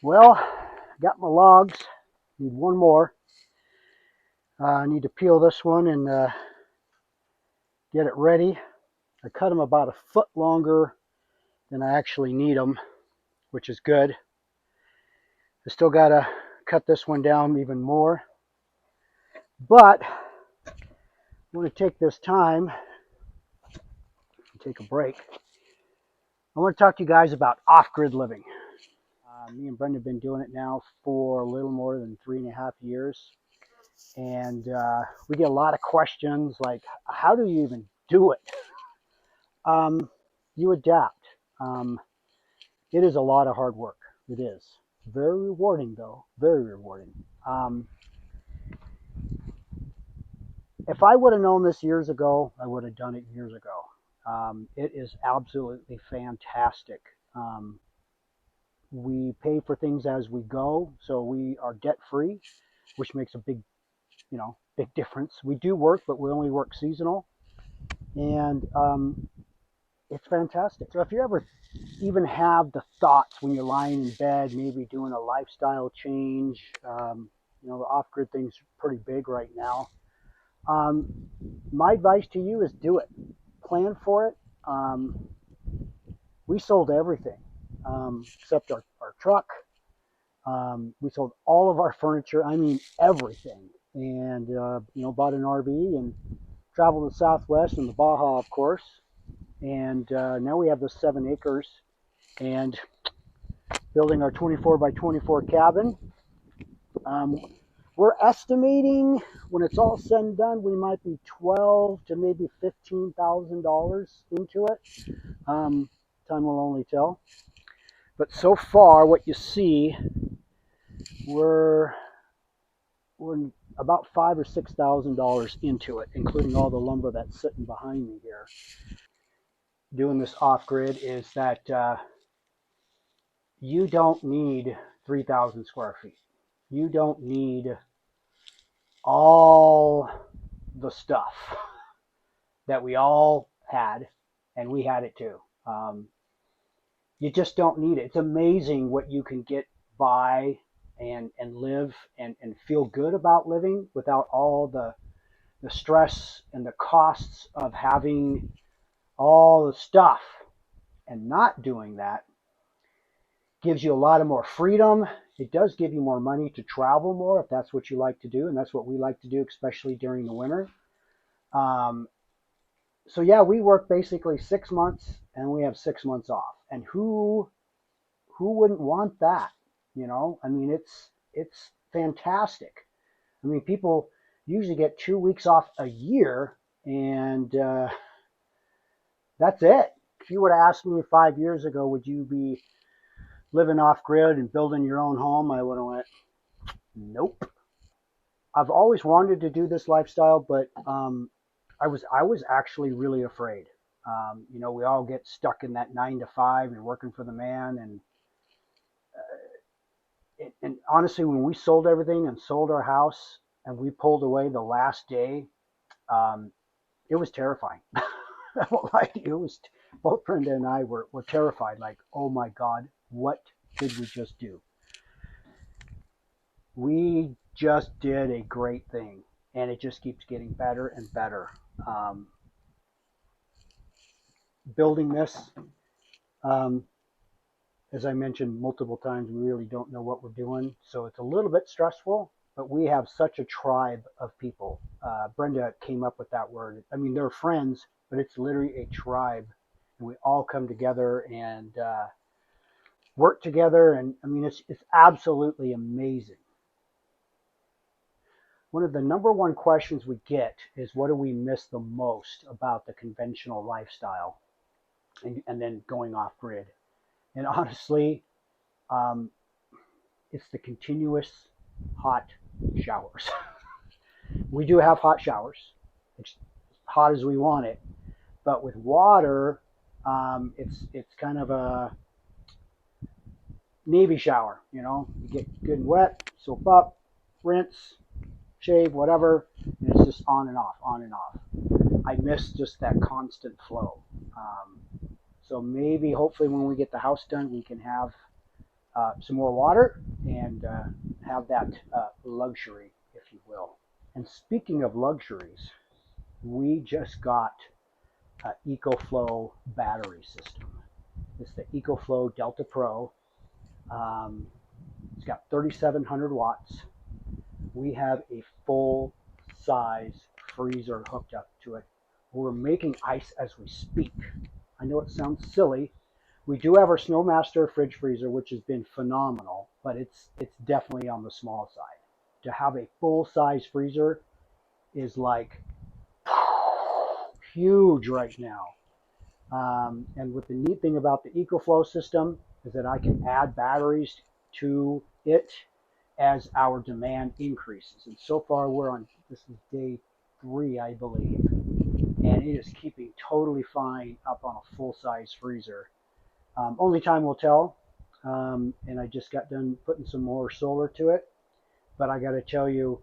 Well, got my logs. Need one more. I need to peel this one and get it ready. I cut them about a foot longer than I actually need them, which is good. I still got to cut this one down even more. But I'm going to take this time and take a break. I want to talk to you guys about off-grid living. Me and Brenda have been doing it now for a little more than 3.5 years. And we get a lot of questions like, how do you even do it? You adapt. It is a lot of hard work. It is. Very rewarding, though. Very rewarding. If I would have known this years ago, I would have done it years ago. It is absolutely fantastic. We pay for things as we go, so we are debt free, which makes a big difference. We do work, but we only work seasonal, and it's fantastic. So if you ever even have the thoughts when you're lying in bed, maybe doing a lifestyle change, the off-grid thing's pretty big right now. My advice to you is do it. Plan for it. We sold everything except our truck. We sold all of our furniture. I mean, everything. And, bought an RV and traveled the Southwest and the Baja, of course. And now we have this 7 acres and building our 24 by 24 cabin. We're estimating when it's all said and done, we might be $12,000 to maybe $15,000 into it. Time will only tell. But so far, what you see, we're about $5,000 or $6,000 into it, including all the lumber that's sitting behind me here. Doing this off-grid is that you don't need 3,000 square feet. You don't need all the stuff that we all had, and we had it too. You just don't need it. It's amazing what you can get by and live and feel good about living without all the stress and the costs of having all the stuff. And not doing that gives you a lot of more freedom. It does give you more money to travel more if that's what you like to do, and that's what we like to do, especially during the winter. So yeah, we work basically 6 months and we have 6 months off. And who wouldn't want that? I mean, it's fantastic. I mean, people usually get 2 weeks off a year, and that's it. If you would have asked me 5 years ago, would you be living off grid and building your own home, I would have went, nope. I've always wanted to do this lifestyle, but I was actually really afraid. We all get stuck in that 9 to 5 and working for the man, and honestly, when we sold everything and sold our house and we pulled away the last day, it was terrifying. I won't lie to you. It was both Brenda and I were terrified. Like, oh my God, what did we just do? We just did a great thing, and it just keeps getting better and better. Building this, as I mentioned multiple times, we really don't know what we're doing, so it's a little bit stressful, but we have such a tribe of people. Brenda came up with that word. I mean, they're friends, but it's literally a tribe, and we all come together and work together, and I mean, it's absolutely amazing. One of the number one questions we get is, what do we miss the most about the conventional lifestyle and then going off grid? And honestly, it's the continuous hot showers. We do have hot showers. It's hot as we want it. But with water, it's kind of a Navy shower. You get good and wet, soap up, rinse, shave, whatever, and it's just on and off, on and off. I miss just that constant flow. So maybe, hopefully, when we get the house done, we can have some more water and have that luxury, if you will. And speaking of luxuries, we just got an EcoFlow battery system. It's the EcoFlow Delta Pro. It's got 3,700 watts. We have a full size freezer hooked up to it. We're making ice as we speak. I know it sounds silly. We do have our Snowmaster fridge freezer, which has been phenomenal, but it's definitely on the small side. To have a full size freezer is like huge right now. And what the neat thing about the EcoFlow system is that I can add batteries to it as our demand increases. And so far this is day 3, I believe, and it is keeping totally fine up on a full-size freezer. Only time will tell, and I just got done putting some more solar to it, but I got to tell you,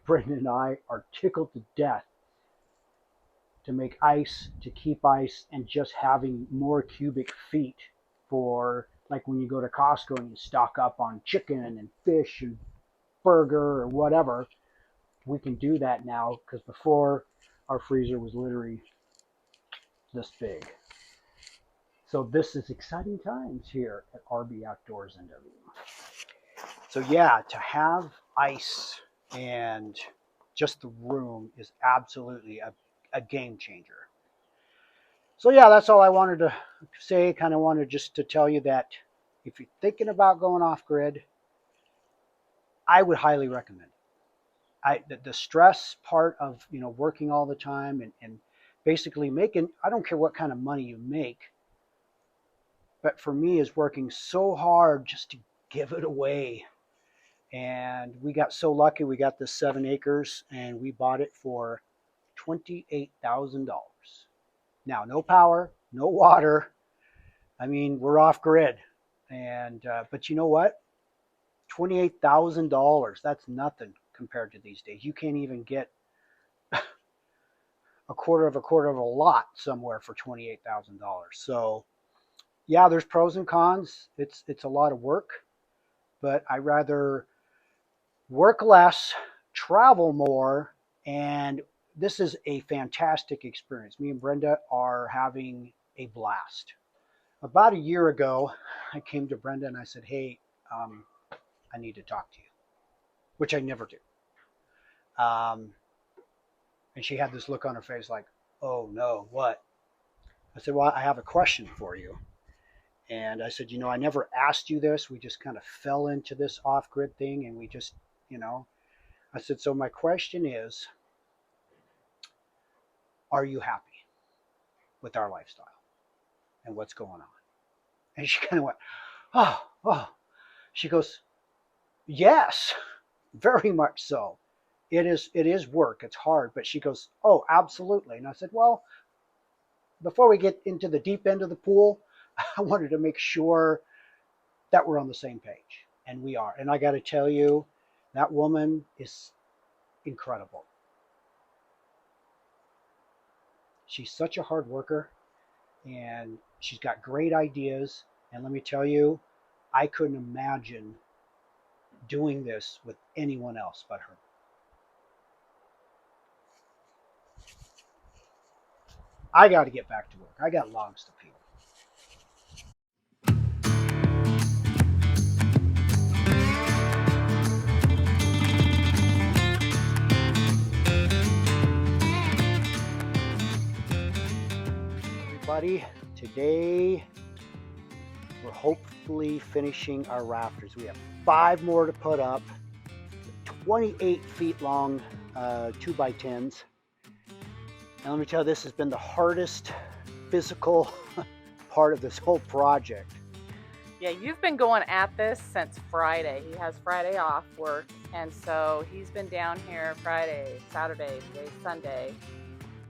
Brendan and I are tickled to death to make ice, to keep ice, and just having more cubic feet for, like when you go to Costco and you stock up on chicken and fish and burger or whatever, we can do that now, because before our freezer was literally this big. So this is exciting times here at RB Outdoors NW. So yeah, to have ice and just the room is absolutely a game changer. So yeah, that's all I wanted to say. Kind of wanted just to tell you that if you're thinking about going off grid, I would highly recommend it. The stress part of working all the time and basically making, I don't care what kind of money you make, but for me is working so hard just to give it away. And we got so lucky, we got this 7 acres and we bought it for $28,000. Now, no power, no water. I mean, we're off grid. And but you know what? $28,000, that's nothing compared to these days. You can't even get a quarter of a lot somewhere for $28,000. So yeah, there's pros and cons. It's a lot of work, but I rather work less, travel more, and this is a fantastic experience. Me and Brenda are having a blast. About a year ago, I came to Brenda and I said, hey, I need to talk to you, which I never do. And she had this look on her face like, oh no, what? I said, well, I have a question for you. And I said, I never asked you this. We just kind of fell into this off-grid thing and we just, I said, so my question is, are you happy with our lifestyle and what's going on? And she kind of went, oh. She goes, yes, very much so. It is work. It's hard. But she goes, oh, absolutely. And I said, well, before we get into the deep end of the pool, I wanted to make sure that we're on the same page. And we are. And I got to tell you, that woman is incredible. She's such a hard worker and she's got great ideas. And let me tell you, I couldn't imagine doing this with anyone else but her. I got to get back to work. I got logs to peel. Everybody, today we're hopefully finishing our rafters. We have 5 more to put up, 28 feet long 2x10s. And let me tell you, this has been the hardest physical part of this whole project. Yeah, you've been going at this since Friday. He has Friday off work, and so he's been down here Friday, Saturday, today, Sunday,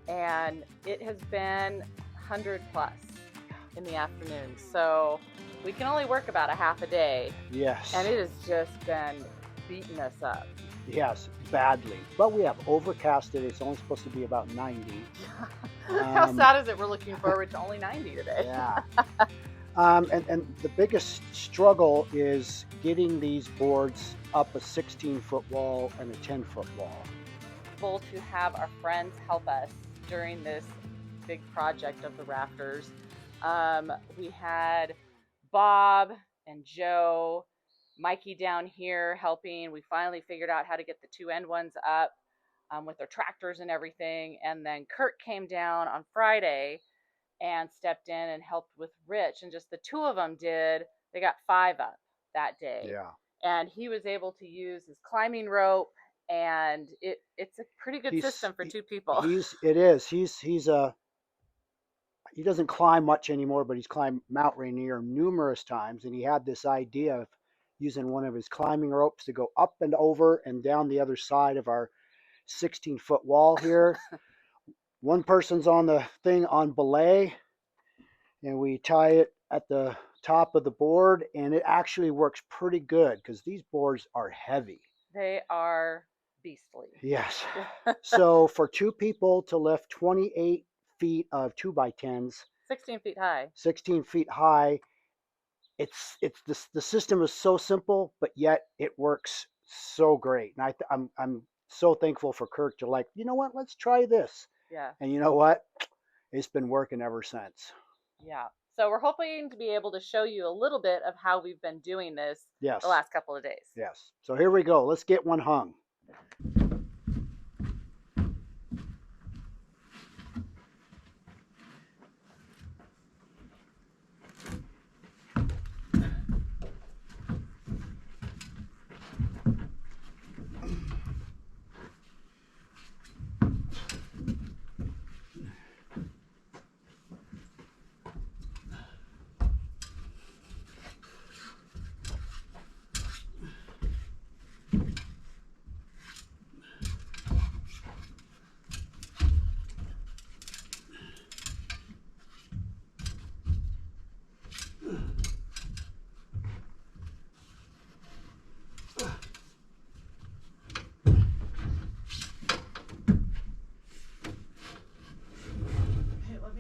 and it has been 100 plus in the afternoon. So we can only work about a half a day. Yes. And it has just been beating us up. Yes, badly. But we have overcasted. It's only supposed to be about 90. How sad is it? We're looking forward to only 90 today. Yeah. And the biggest struggle is getting these boards up a 16-foot wall and a 10-foot wall. Able to have our friends help us during this big project of the Rafters. We had Bob and Joe, Mikey down here helping. We finally figured out how to get the two end ones up with their tractors and everything. And then Kurt came down on Friday and stepped in and helped with Rich. And just the two of them they got 5 up that day. Yeah. And he was able to use his climbing rope, and it's a pretty good system for 2 people. It is. He doesn't climb much anymore, but he's climbed Mount Rainier numerous times, and he had this idea of using one of his climbing ropes to go up and over and down the other side of our 16-foot wall here. One person's on the thing on belay, and we tie it at the top of the board, and it actually works pretty good because these boards are heavy. They are beastly. Yes. So for 2 people to lift 28 feet of 2x10s, 16 feet high. 16 feet high, the system is so simple, but yet it works so great. And I'm so thankful for Kirk to you know what, let's try this. Yeah. And you know what? It's been working ever since. Yeah. So we're hoping to be able to show you a little bit of how we've been doing this Yes. the last couple of days. Yes. So here we go. Let's get one hung.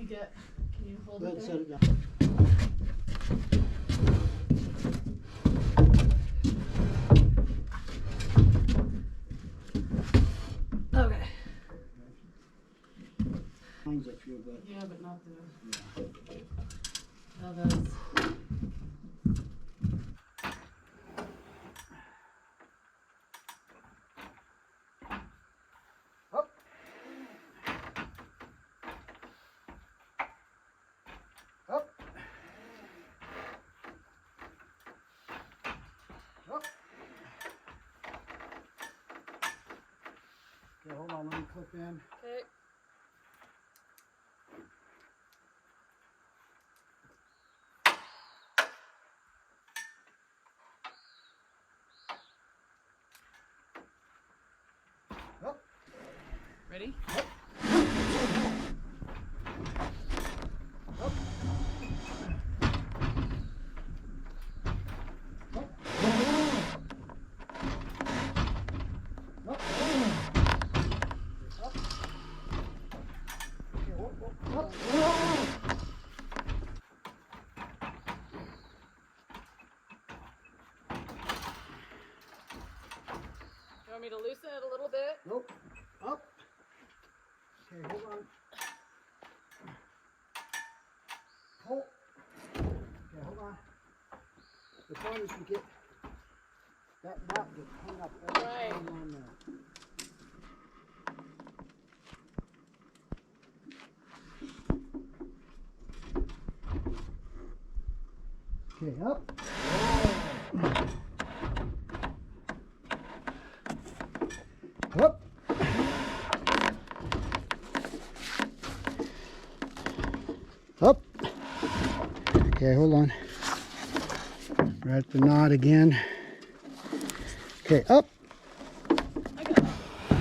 Can you hold it? Set it down. Okay. Mine's up here, but Yeah, but not the others. Up. Up. Up. Okay, hold on, let me clip in. Okay. Up. Ready? Up. Up. You want me to loosen it a little bit? Nope. Up. Okay, hold on. Hold. Okay, hold on. The point is to get that nut gets hung up every Right. time on there. Okay, up. Up. Up. Okay, hold on. Right the knot again. Okay, up.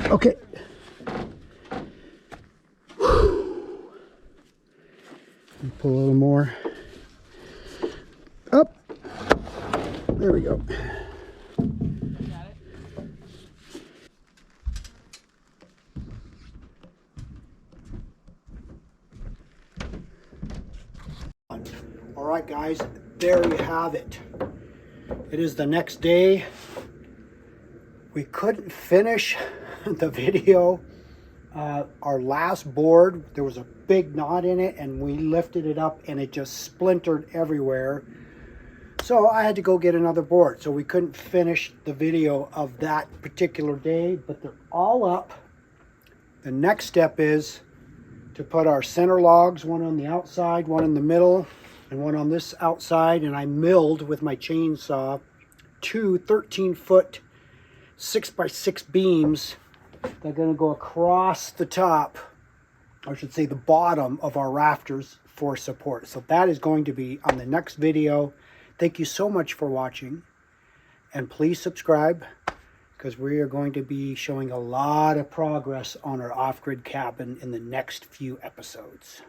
Okay. Pull a little more. Up. There we go. Got it? All right, guys. guys, there you have it. It is the next day. We couldn't finish the video. Our last board, there was a big knot in it, and we lifted it up and it just splintered everywhere. So I had to go get another board. So we couldn't finish the video of that particular day, but they're all up. The next step is to put our center logs, one on the outside, one in the middle, and one on this outside. And I milled with my chainsaw two 13-foot 6x6 beams. They're going to go across the top, or I should say the bottom of our rafters for support. So that is going to be on the next video. Thank you so much for watching, and please subscribe, because we are going to be showing a lot of progress on our off-grid cabin in the next few episodes.